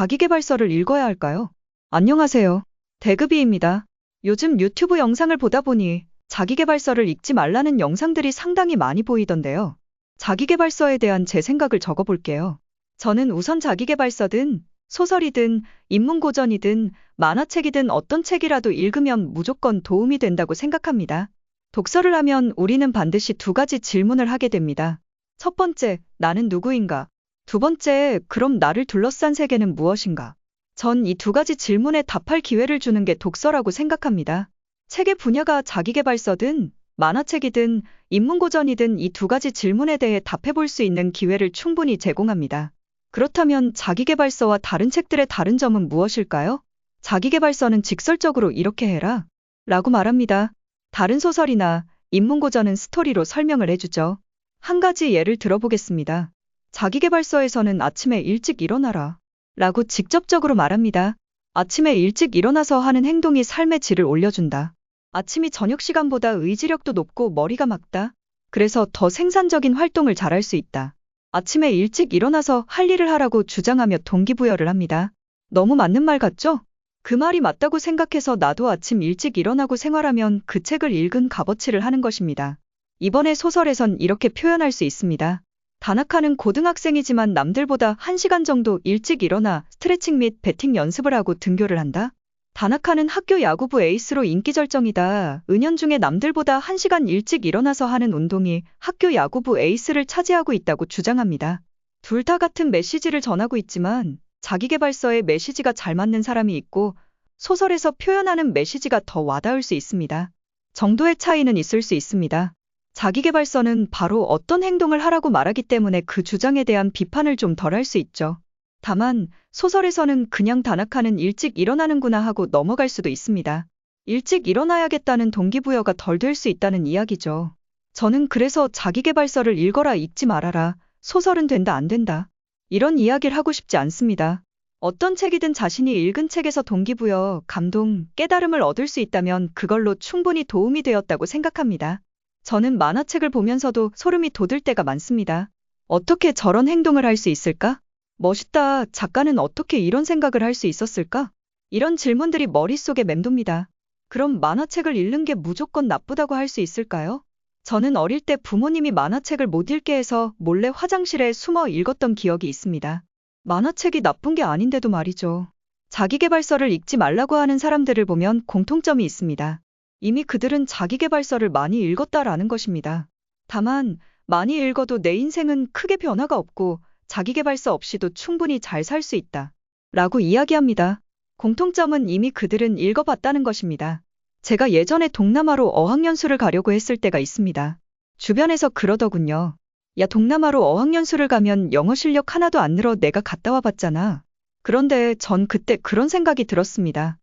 자기계발서를 읽어야 할까요? 안녕하세요. 대급이입니다. 요즘 유튜브 영상을 보다 보니 자기계발서를 읽지 말라는 영상들이 상당히 많이 보이던데요. 자기계발서에 대한 제 생각을 적어볼게요. 저는 우선 자기계발서든 소설이든 인문고전이든 만화책이든 어떤 책이라도 읽으면 무조건 도움이 된다고 생각합니다. 독서를 하면 우리는 반드시 두 가지 질문을 하게 됩니다. 첫 번째, 나는 누구인가? 두 번째, 그럼 나를 둘러싼 세계는 무엇인가? 전 이 두 가지 질문에 답할 기회를 주는 게 독서라고 생각합니다. 책의 분야가 자기계발서든 만화책이든 인문고전이든 이 두 가지 질문에 대해 답해볼 수 있는 기회를 충분히 제공합니다. 그렇다면 자기계발서와 다른 책들의 다른 점은 무엇일까요? 자기계발서는 직설적으로 이렇게 해라 라고 말합니다. 다른 소설이나 인문고전은 스토리로 설명을 해주죠. 한 가지 예를 들어보겠습니다. 자기계발서에서는 아침에 일찍 일어나라 라고 직접적으로 말합니다. 아침에 일찍 일어나서 하는 행동이 삶의 질을 올려준다. 아침이 저녁 시간보다 의지력도 높고 머리가 맑다. 그래서 더 생산적인 활동을 잘할 수 있다. 아침에 일찍 일어나서 할 일을 하라고 주장하며 동기부여를 합니다. 너무 맞는 말 같죠? 그 말이 맞다고 생각해서 나도 아침 일찍 일어나고 생활하면 그 책을 읽은 값어치를 하는 것입니다. 이번의 소설에선 이렇게 표현할 수 있습니다. 다나카는 고등학생이지만 남들보다 1시간 정도 일찍 일어나 스트레칭 및 배팅 연습을 하고 등교를 한다. 다나카는 학교 야구부 에이스로 인기절정이다. 은연중에 남들보다 1시간 일찍 일어나서 하는 운동이 학교 야구부 에이스를 차지하고 있다고 주장합니다. 둘 다 같은 메시지를 전하고 있지만 자기계발서에 메시지가 잘 맞는 사람이 있고 소설에서 표현하는 메시지가 더 와닿을 수 있습니다. 정도의 차이는 있을 수 있습니다. 자기계발서는 바로 어떤 행동을 하라고 말하기 때문에 그 주장에 대한 비판을 좀 덜 할 수 있죠. 다만 소설에서는 그냥 다나카는 일찍 일어나는구나 하고 넘어갈 수도 있습니다. 일찍 일어나야겠다는 동기부여가 덜 될 수 있다는 이야기죠. 저는 그래서 자기계발서를 읽어라 읽지 말아라. 소설은 된다 안 된다. 이런 이야기를 하고 싶지 않습니다. 어떤 책이든 자신이 읽은 책에서 동기부여, 감동, 깨달음을 얻을 수 있다면 그걸로 충분히 도움이 되었다고 생각합니다. 저는 만화책을 보면서도 소름이 돋을 때가 많습니다. 어떻게 저런 행동을 할 수 있을까? 멋있다. 작가는 어떻게 이런 생각을 할 수 있었을까? 이런 질문들이 머릿속에 맴돕니다. 그럼 만화책을 읽는 게 무조건 나쁘다고 할 수 있을까요? 저는 어릴 때 부모님이 만화책을 못 읽게 해서 몰래 화장실에 숨어 읽었던 기억이 있습니다. 만화책이 나쁜 게 아닌데도 말이죠. 자기계발서를 읽지 말라고 하는 사람들을 보면 공통점이 있습니다. 이미 그들은 자기계발서를 많이 읽었다라는 것입니다. 다만 많이 읽어도 내 인생은 크게 변화가 없고 자기계발서 없이도 충분히 잘 살 수 있다 라고 이야기합니다. 공통점은 이미 그들은 읽어봤다는 것입니다. 제가 예전에 동남아로 어학연수를 가려고 했을 때가 있습니다. 주변에서 그러더군요. 야, 동남아로 어학연수를 가면 영어 실력 하나도 안 늘어. 내가 갔다 와봤잖아. 그런데 전 그때 그런 생각이 들었습니다.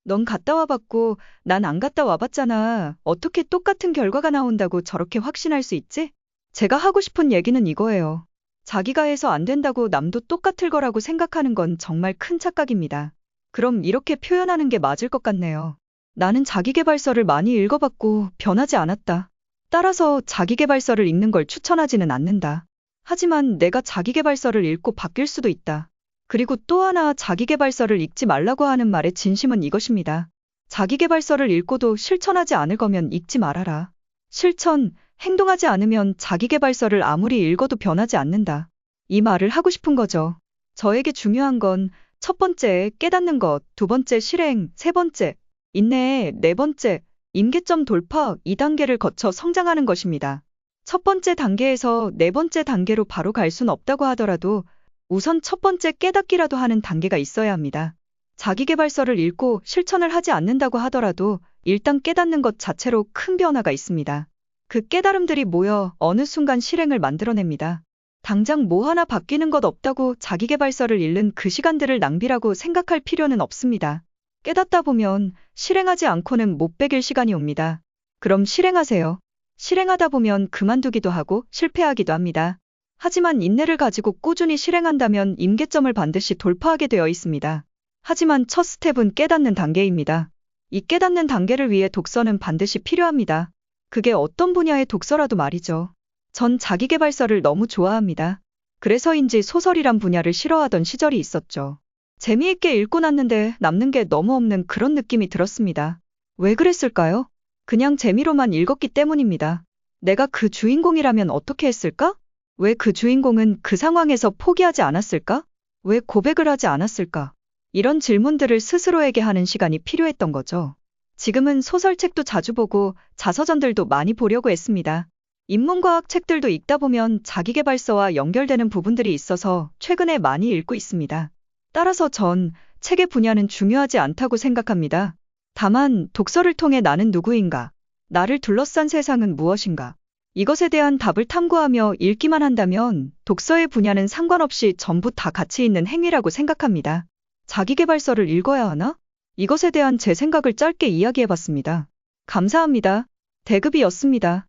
넌 갔다 와봤고 난 안 갔다 와봤잖아. 어떻게 똑같은 결과가 나온다고 저렇게 확신할 수 있지? 제가 하고 싶은 얘기는 이거예요. 자기가 해서 안 된다고 남도 똑같을 거라고 생각하는 건 정말 큰 착각입니다. 그럼 이렇게 표현하는 게 맞을 것 같네요. 나는 자기계발서를 많이 읽어봤고 변하지 않았다. 따라서 자기계발서를 읽는 걸 추천하지는 않는다. 하지만 내가 자기계발서를 읽고 바뀔 수도 있다. 그리고 또 하나 자기계발서를 읽지 말라고 하는 말의 진심은 이것입니다. 자기계발서를 읽고도 실천하지 않을 거면 읽지 말아라. 실천, 행동하지 않으면 자기계발서를 아무리 읽어도 변하지 않는다. 이 말을 하고 싶은 거죠. 저에게 중요한 건 첫 번째, 깨닫는 것, 두 번째, 실행, 세 번째, 인내, 네 번째, 임계점 돌파 2단계를 거쳐 성장하는 것입니다. 첫 번째 단계에서 네 번째 단계로 바로 갈 순 없다고 하더라도 우선 첫 번째 깨닫기라도 하는 단계가 있어야 합니다. 자기계발서를 읽고 실천을 하지 않는다고 하더라도 일단 깨닫는 것 자체로 큰 변화가 있습니다. 그 깨달음들이 모여 어느 순간 실행을 만들어냅니다. 당장 뭐 하나 바뀌는 것 없다고 자기계발서를 읽는 그 시간들을 낭비라고 생각할 필요는 없습니다. 깨닫다 보면 실행하지 않고는 못 베길 시간이 옵니다. 그럼 실행하세요. 실행하다 보면 그만두기도 하고 실패하기도 합니다. 하지만 인내를 가지고 꾸준히 실행한다면 임계점을 반드시 돌파하게 되어 있습니다. 하지만 첫 스텝은 깨닫는 단계입니다. 이 깨닫는 단계를 위해 독서는 반드시 필요합니다. 그게 어떤 분야의 독서라도 말이죠. 전 자기계발서를 너무 좋아합니다. 그래서인지 소설이란 분야를 싫어하던 시절이 있었죠. 재미있게 읽고 났는데 남는 게 너무 없는 그런 느낌이 들었습니다. 왜 그랬을까요? 그냥 재미로만 읽었기 때문입니다. 내가 그 주인공이라면 어떻게 했을까? 왜 그 주인공은 그 상황에서 포기하지 않았을까? 왜 고백을 하지 않았을까? 이런 질문들을 스스로에게 하는 시간이 필요했던 거죠. 지금은 소설책도 자주 보고 자서전들도 많이 보려고 했습니다. 인문과학 책들도 읽다 보면 자기계발서와 연결되는 부분들이 있어서 최근에 많이 읽고 있습니다. 따라서 전 책의 분야는 중요하지 않다고 생각합니다. 다만 독서를 통해 나는 누구인가? 나를 둘러싼 세상은 무엇인가? 이것에 대한 답을 탐구하며 읽기만 한다면 독서의 분야는 상관없이 전부 다 가치 있는 행위라고 생각합니다. 자기계발서를 읽어야 하나? 이것에 대한 제 생각을 짧게 이야기해봤습니다. 감사합니다. 대급이었습니다.